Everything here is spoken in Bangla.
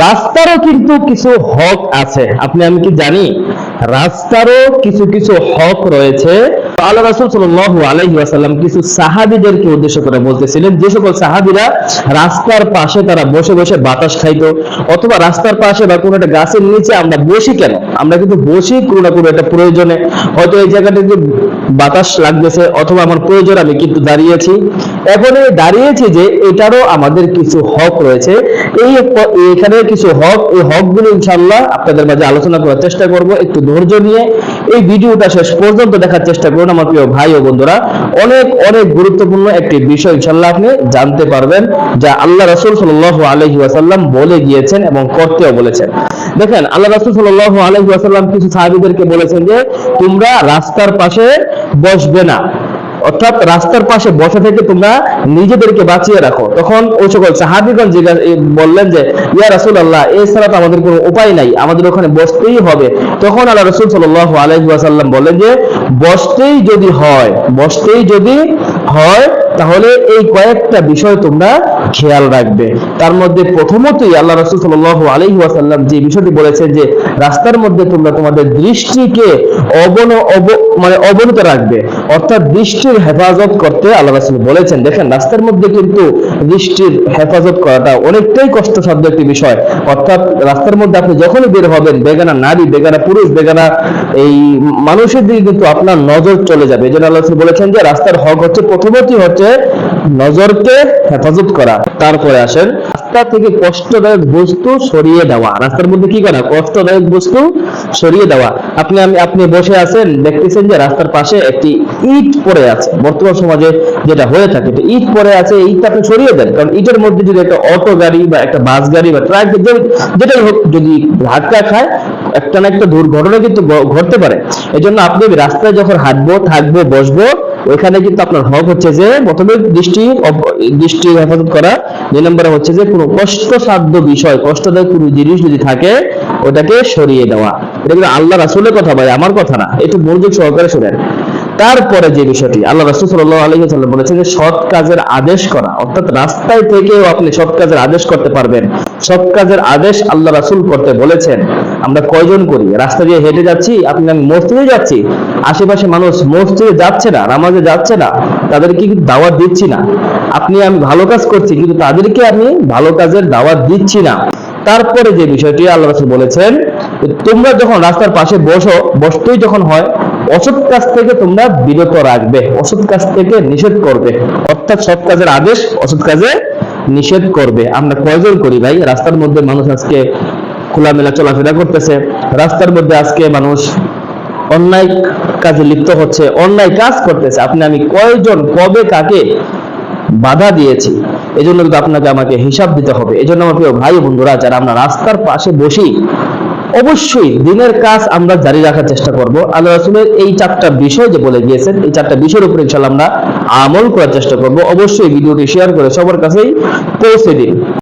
রাস্তারও কিন্তু কিছু হক আছে, আপনি আমি কি জানি? রাস্তারও কিছু কিছু হক রয়েছে। আল্লাহ রাসূল সাল্লাল্লাহু আলাইহি ওয়াসাল্লাম কিছু সাহাবীদেরকে উদ্দেশ্য করে বলতেছিলেন, যে সকল সাহাবীরা রাস্তার পাশে তারা বসে বসে বাতাস খাইতো, অথবা রাস্তার পাশে বা কোনো একটা গাছের নিচে আমরা বসি কেন? আমরা কিন্তু বসি কোনো না কোনো একটা প্রয়োজনে, হয়তো এই জায়গাটাতে বাতাস লাগতেছে, অথবা আমার প্রয়োজন আমি কিন্তু দাঁড়িয়েছি। এখন এই দাঁড়িয়েছি যে এটারও আমাদের কিছু হক রয়েছে। এখানে কিছু হক, এই হকগুলো ইনশাআল্লাহ আপনাদের মাঝে আলোচনা করার চেষ্টা করব। একটু ধৈর্য নিয়ে এই ভিডিওটা শেষ পর্যন্ত দেখার চেষ্টা করুন আমার প্রিয় ভাই ও বন্ধুরা। অনেক অনেক গুরুত্বপূর্ণ একটি বিষয় ইনশাআল্লাহ আপনি জানতে পারবেন, যা আল্লাহ রাসূল সাল্লাল্লাহু আলাইহি ওয়াসাল্লাম বলে গিয়েছেন এবং করতেও বলেছেন। দেখেন, আল্লাহ রাসূল সাল্লাল্লাহু আলাইহি ওয়াসাল্লাম কিছু সাহাবীদেরকে বলেছেন যে তোমরা রাস্তার পাশে বসবে না, অর্থাৎ রাস্তার পাশে বসে থেকে তোমরা নিজেদেরকে বাঁচিয়ে রাখো। তখন ওই সকল সাহাবীগণ বললেন যে ইয়া রাসূলুল্লাহ, এছাড়া তো আমাদের কোনো উপায় নাই, আমাদের ওখানে বসতেই হবে। তখন আল্লাহ রাসূল সাল্লাল্লাহু আলাইহি ওয়াসাল্লাম বললেন যে বসতেই যদি হয় তাহলে এই কয়েকটা বিষয় তোমরা খেয়াল রাখবে। তার মধ্যে প্রথমতই আল্লাহ রাসূল সাল্লাল্লাহু আলাইহি ওয়াসাল্লাম যে বিষয়টি বলেছেন যে রাস্তার মধ্যে তোমরা তোমাদের দৃষ্টিকে অবনত রাখবে, অর্থাৎ দৃষ্টির হেফাজত করতে আল্লাহ রাসূল বলেছেন। দেখেন, রাস্তার মধ্যে কিন্তু দৃষ্টির হেফাজত করাটা অনেকটাই কষ্টসাধ্য একটি বিষয়। অর্থাৎ রাস্তার মধ্যে আপনি যখনই বের হবেন, বেগানা নারী, বেগানা পুরুষ, বেগানা এই মানুষের দিকে কিন্তু আপনার নজর চলে যাবে। এজন্য আল্লাহ রাসূল বলেছেন যে রাস্তার হক হচ্ছে প্রথমতই হচ্ছে নজরকে হেফাজত করা। তারপরে আসেন রাস্তা থেকে কষ্টদায়ক বস্তু সরিয়ে দেওয়া। রাস্তার মধ্যে কি করা? কষ্টদায়ক বস্তু সরিয়ে দেওয়া। আপনি বসে আছেন, দেখতেছেন যে রাস্তার পাশে একটি ইট পড়ে আছে। বর্তমান সমাজে যেটা হয়ে থাকে, ইট পড়ে আছে, এই ইটটা আপনি সরিয়ে দেন। কারণ ইটের মধ্যে যদি একটা অটো গাড়ি বা একটা বাস গাড়ি বা ট্রাক যেটাই হোক যদি ধাক্কা খায়, একটা না একটা দুর্ঘটনা কিন্তু ঘটতে পারে। এজন্য আপনি রাস্তায় যখন হাঁটবো, থাকবো, বসবো, ওইখানে কিন্তু আপনার হক হচ্ছে যে প্রথমে দৃষ্টি হেফাজত করা। 2 নম্বরে হচ্ছে যে কোনো কষ্টসাধ্য বিষয়, কষ্টদায়ক কোনো জিনিস যদি থাকে ওটাকে সরিয়ে দেওয়া। এটা কিন্তু আল্লাহ রাসূলের কথা ভাই, আমার কথা না, একটু মনোযোগ সহকারে শুনেন। তারপরে যে বিষয়টি আল্লাহ রাসূল সাল্লাল্লাহু আলাইহি ওয়াসাল্লাম বলেছেন যে সৎ কাজের আদেশ করা, অর্থাৎ রাস্তায় থেকেও আপনি সৎ কাজের আদেশ করতে পারবেন। সৎ কাজের আদেশ আল্লাহ রাসূল করতে বলেছেন। আমরা কয়জন করি? রাস্তা দিয়ে হেঁটে যাচ্ছি, আমি মসজিদে যাচ্ছি, আশেপাশে মানুষ মসজিদে যাচ্ছে না, নামাজে যাচ্ছে না, তাদেরকে কিন্তু দাওয়াত দিচ্ছি না। আমি ভালো কাজ করছি, কিন্তু তাদেরকে আমি ভালো কাজের দাওয়াত দিচ্ছি না। তারপরে যে বিষয়টি আল্লাহ রাসূল বলেছেন, তোমরা যখন রাস্তার পাশে বসতেই যখন হয়, অসৎ কাজ থেকে তোমরা বিরত রাখবে, অসৎ কাজ থেকে নিষেধ করবে। অর্থাৎ সৎ কাজের আদেশ, অসৎ কাজে নিষেধ করবে। আমরা কয়জন করি ভাই? রাস্তার মধ্যে মানুষ আজকে খোলামেলা চলাফেরা করতেছে, রাস্তার মধ্যে আজকে মানুষ অন্যায় কাজে লিপ্ত হচ্ছে, অন্যায় কাজ করতেছে। আমি কয়জন, কবে, কাকে বাধা দিয়েছি? এজন্য কিন্তু আপনাকে আমাকে হিসাব দিতে হবে। এজন্য আমার প্রিয় ভাই বন্ধুরা, যারা আমরা রাস্তার পাশে বসি, অবশ্যই দিনের কাজ আমরা জারি রাখার চেষ্টা করব। আল্লাহ রাসূলের এই 4টা বিষয় যে বলে গিয়েছেন, এই 4টা বিষয়ের উপর ইনশাআল্লাহ আমরা আমল করার চেষ্টা করব। অবশ্যই ভিডিওটি শেয়ার করে সবার কাছেই পৌঁছে দিন।